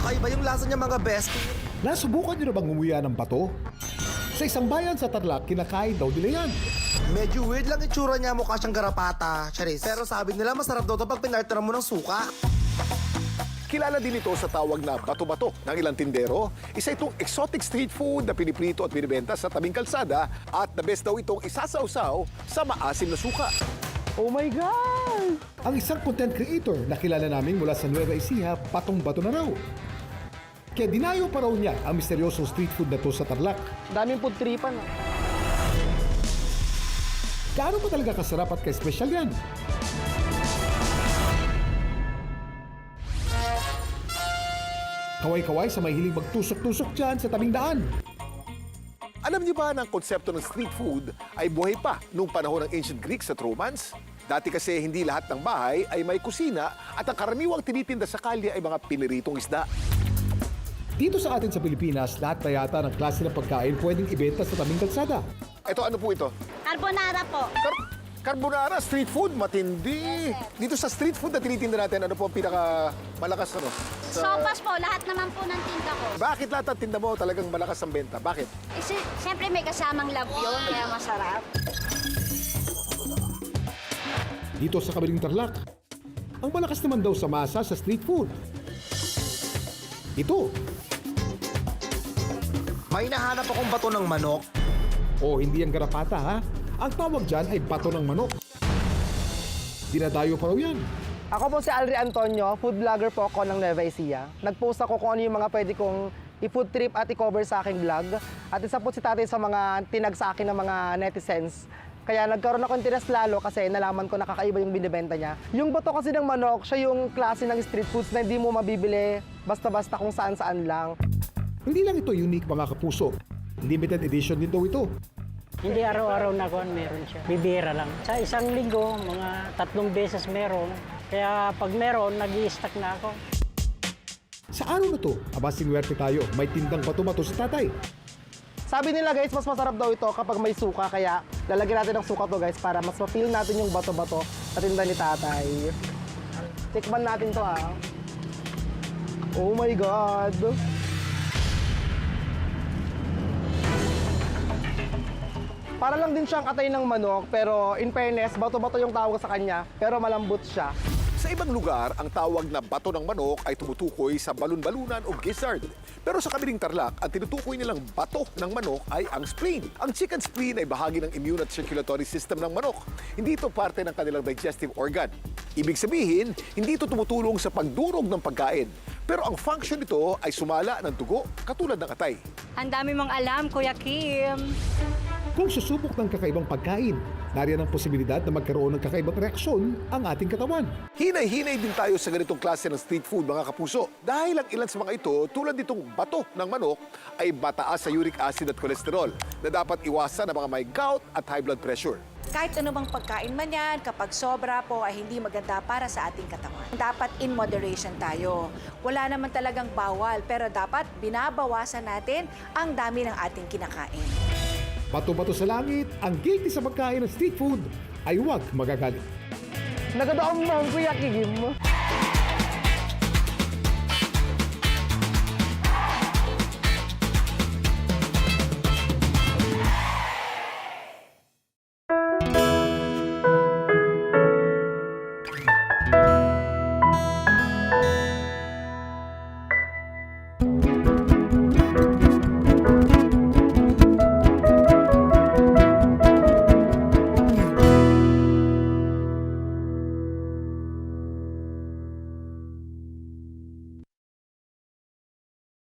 Kakaiba yung lasa niya mga best. Nasubukan nyo na bang umuya ng bato? Sa isang bayan sa Tarlac, kinakain daw nila yan. Medyo weird lang itsura niya, mukha siyang garapata, Charis. Pero sabi nila masarap daw to pag pinartner mo ng suka. Kilala din ito sa tawag na bato-bato ng ilang tindero. Isa itong exotic street food na piniprito at binibenta sa tabing kalsada at the best daw itong isasawsaw sa maasim na suka. Oh my God! Ang isang content creator na kilala namin mula sa Nueva Ecija, patong-bato na raw. Kaya dinayo pa raw niya ang misteryosong street food na to sa Tarlac. Daming food tripan. Gaano ba talaga kasarap at ka-espesyal yan? Kaway-kaway sa may hiling magtusok-tusok dyan sa tabing daan. Alam niyo ba na ang konsepto ng street food ay buhay pa noong panahon ng ancient Greeks at Romans? Dati kasi hindi lahat ng bahay ay may kusina at ang karaniwang tinitinda sa kalye ay mga piniritong isda. Dito sa atin sa Pilipinas, lahat na yata ng klase ng pagkain pwedeng ibenta sa tabing kalsada. Ito, ano po ito? Carbonara po. Carbonara, street food, matindi. Dito sa street food na tinitinda natin, ano po ang pinakamalakas ano? Sopas po, lahat naman po ng tinda ko. Bakit lahat ng tinda mo talagang malakas ang benta? Bakit? Siyempre may kasamang love yun, kaya masarap. Dito sa kabilang Tarlac, ang malakas naman daw sa masa sa street food. Ito, May nahanap akong bato ng manok. o hindi ang garapata ha, ang tawag dyan ay bato ng manok. Dinadayo pa raw yan. Ako po si Alri Antonio, food vlogger po ako ng Nueva Ecija. Nag-post ako kung ano yung mga pwede kong i-food trip at i-cover sa aking vlog. At isa po si tatay sa mga tinag sa akin ng mga netizens. Kaya nagkaroon ako ng interest lalo kasi nalaman ko nakakaiba yung binibenta niya. Yung bato kasi ng manok, siya yung klase ng street foods na hindi mo mabibili basta-basta kung saan-saan lang. Hindi lang ito unique mga kapuso. Limited edition din daw ito. Hindi araw-araw na kuhan meron siya. Bibira lang. Sa isang linggo, mga 3 beses meron. Kaya pag meron, nag-i-stack na ako. Sa araw na to, aba singwerte tayo, may tindang bato-bato sa tatay. Sabi nila guys, mas masarap daw ito kapag may suka. Kaya lalagyan natin ng suka to guys para mas ma-feel natin yung bato-bato sa tinda ni tatay. Tikman natin to ah. Oh my God! Para lang din siyang katay ng manok, pero in fairness, bato-bato yung tawag sa kanya, pero malambot siya. Sa ibang lugar, ang tawag na bato ng manok ay tumutukoy sa balon-balunan o gizzard. Pero sa kabilang Tarlac, ang tinutukoy nilang bato ng manok ay ang spleen. Ang chicken spleen ay bahagi ng immune at circulatory system ng manok. Hindi ito parte ng kanilang digestive organ. Ibig sabihin, hindi ito tumutulong sa pagdurog ng pagkain. Pero ang function nito ay sumala ng dugo katulad ng atay. Ang dami mong alam, Kuya Kim. Kung susubok ng kakaibang pagkain, nariyan ang posibilidad na magkaroon ng kakaibang reaksyon ang ating katawan. Hinay-hinay din tayo sa ganitong klase ng street food, mga kapuso. Dahil ang ilan sa mga ito, tulad nitong bato ng manok, ay mataas sa uric acid at cholesterol na dapat iwasan ng mga may gout at high blood pressure. Kahit ano bang pagkain man yan, kapag sobra po ay hindi maganda para sa ating katawan. Dapat in moderation tayo. Wala naman talagang bawal, pero dapat binabawasan natin ang dami ng ating kinakain. Bato-bato sa langit, ang guilty sa pagkain ng street food ay huwag magagalit. Nagadaang Kuya Kim.